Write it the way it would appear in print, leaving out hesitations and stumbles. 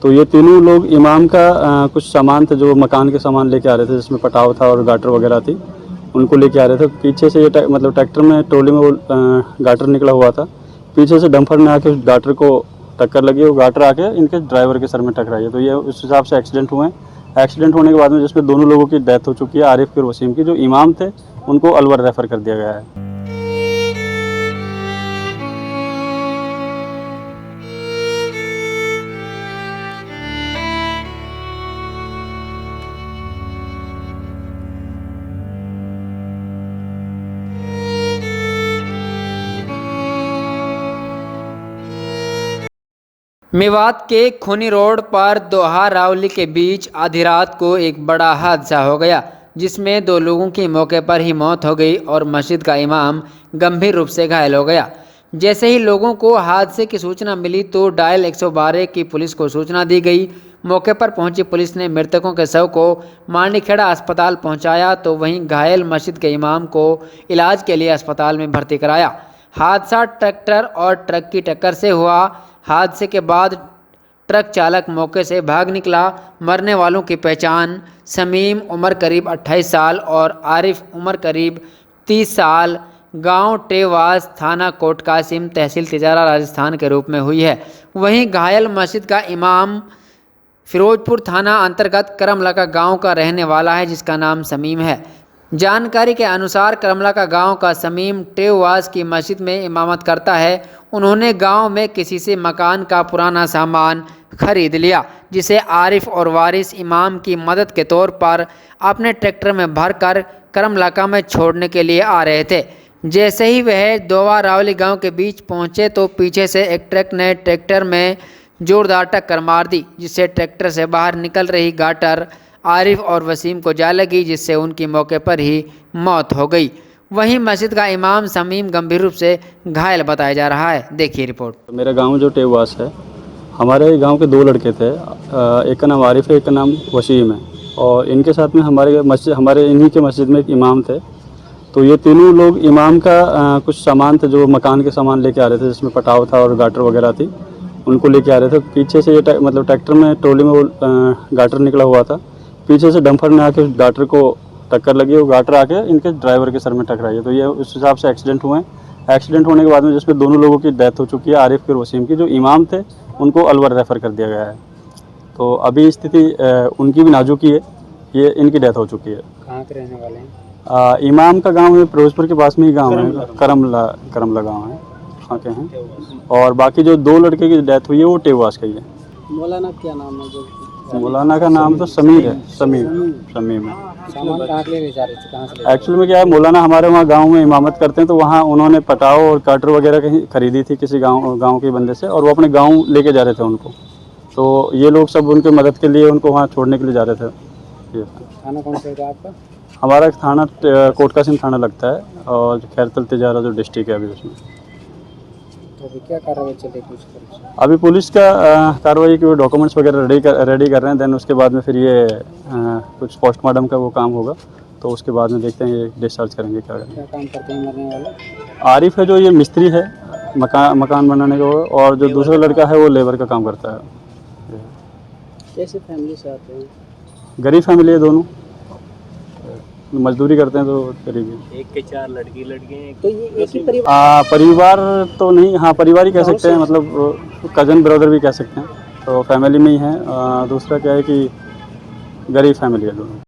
तो ये तीनों लोग इमाम का कुछ सामान थे, जो मकान के सामान लेके आ रहे थे, जिसमें पटाव था और गाटर वगैरह थी, उनको लेके आ रहे थे। पीछे से ये मतलब ट्रैक्टर में ट्रॉली में वो गाटर निकला हुआ था, पीछे से डंपर में आके उस गाटर को टक्कर लगी, वो गाटर आके इनके ड्राइवर के सर में टकराई है। तो ये उस हिसाब से एक्सीडेंट हुए हैं। एक्सीडेंट होने के बाद में जिसमें दोनों लोगों की डेथ हो चुकी है, आरिफ और वसीम की। जो इमाम थे उनको अलवर रेफ़र कर दिया गया है। मेवात के खूनी रोड पर दोहा रावली के बीच आधी रात को एक बड़ा हादसा हो गया, जिसमें 2 लोगों की मौके पर ही मौत हो गई और मस्जिद का इमाम गंभीर रूप से घायल हो गया। जैसे ही लोगों को हादसे की सूचना मिली तो डायल 112 की पुलिस को सूचना दी गई। मौके पर पहुंची पुलिस ने मृतकों के शव को माणिकखेड़ा अस्पताल पहुंचाया, तो वहीं घायल मस्जिद के इमाम को इलाज के लिए अस्पताल में भर्ती कराया। हादसा ट्रैक्टर और ट्रक की टक्कर से हुआ। हादसे के बाद ट्रक चालक मौके से भाग निकला। मरने वालों की पहचान शमीम उम्र करीब 28 साल और आरिफ उम्र करीब 30 साल गांव टेवास, थाना कोट कासिम, तहसील तिजारा, राजस्थान के रूप में हुई है। वहीं घायल मस्जिद का इमाम फिरोजपुर थाना अंतर्गत करमलका गांव का रहने वाला है, जिसका नाम शमीम है। जानकारी के अनुसार करमलका गांव का शमीम टेवास की मस्जिद में इमामत करता है। उन्होंने गांव में किसी से मकान का पुराना सामान खरीद लिया, जिसे आरिफ और वारिस इमाम की मदद के तौर पर अपने ट्रैक्टर में भरकर करमलका में छोड़ने के लिए आ रहे थे। जैसे ही वह दोहा रावली गांव के बीच पहुंचे तो पीछे से एक ट्रक ने ट्रैक्टर में जोरदार टक्कर मार दी, जिससे ट्रैक्टर से बाहर निकल रही गाटर आरिफ और वसीम को जा लगी, जिससे उनकी मौके पर ही मौत हो गई। वहीं मस्जिद का इमाम शमीम गंभीर रूप से घायल बताया जा रहा है। देखिए रिपोर्ट। मेरा गांव जो टेवास है, हमारे गांव के 2 लड़के थे। एक का नाम आरिफ है, एक का नाम वसीम है। और इनके साथ में हमारे इन्हीं के मस्जिद में एक इमाम थे। तो ये तीनों लोग इमाम का कुछ सामान थे, जो मकान के सामान लेके आ रहे थे, जिसमें पटाव था और गाटर वगैरह थी, उनको लेके आ रहे थे। पीछे से ये मतलब ट्रैक्टर में ट्रॉली में वो गाटर निकला हुआ था, पीछे से डंपर में आके उस गाटर को टक्कर लगी, वो गाटर आके इनके ड्राइवर के सर में टकराई है। तो ये उस हिसाब से एक्सीडेंट हुए हैं। एक्सीडेंट होने के बाद में जिसमें दोनों लोगों की डेथ हो चुकी है, आरिफ और वसीम की। जो इमाम थे उनको अलवर रेफ़र कर दिया गया है। तो अभी स्थिति उनकी भी नाजुक ही है। ये इनकी डेथ हो चुकी है। कहाँ के रहने वाले हैं? इमाम का गांव है फिरोजपुर के पास में ही गांव है, करमला गांव है, वहाँ के हैं। और बाकी जो 2 लड़के की डेथ हुई है वो टेवास का ही है। मौलाना क्या नाम है? मौलाना का नाम तो समीर है, शमीम है। सामान कहाँ के लिए ले जा रहे थे? कहाँ से? एक्चुअल में क्या है, मौलाना हमारे वहाँ गांव में इमामत करते हैं, तो वहाँ उन्होंने पटाव और काटर वगैरह कहीं खरीदी थी किसी गांव के बंदे से, और वो अपने गांव लेके जा रहे थे उनको। तो ये लोग सब उनके मदद के लिए उनको वहाँ छोड़ने के लिए जा रहे थे। थाना कौन सा है आपका? हमारा थाना कोट कासिम थाना लगता है, और खैरतल तिजारा जो डिस्ट्रिक्ट है अभी उसमें। तो अभी क्या कार्रवाई चलेगी कुछ? अभी पुलिस का कार्रवाई की डॉक्यूमेंट्स वगैरह रेडी कर रहे हैं। देन उसके बाद में फिर ये कुछ पोस्टमार्टम का वो काम होगा, तो उसके बाद में देखते हैं ये डिस्चार्ज करेंगे क्या करेंगे। क्या काम करते हैं मरने वाले? आरिफ है जो ये मिस्त्री है, मकान बनाने का, और जो दूसरा लड़का है वो लेबर का काम करता है। कैसे फैमिली से आते हैं? गरीब फैमिली है दोनों, मजदूरी करते हैं, तो गरीबी। एक के 4 लड़कियां तो ये एक ही परिवार? परिवार तो नहीं, हाँ परिवार ही कह सकते हैं, मतलब कज़न ब्रदर भी कह सकते हैं। तो फैमिली में ही है। दूसरा क्या है कि गरीब फैमिली है दोनों।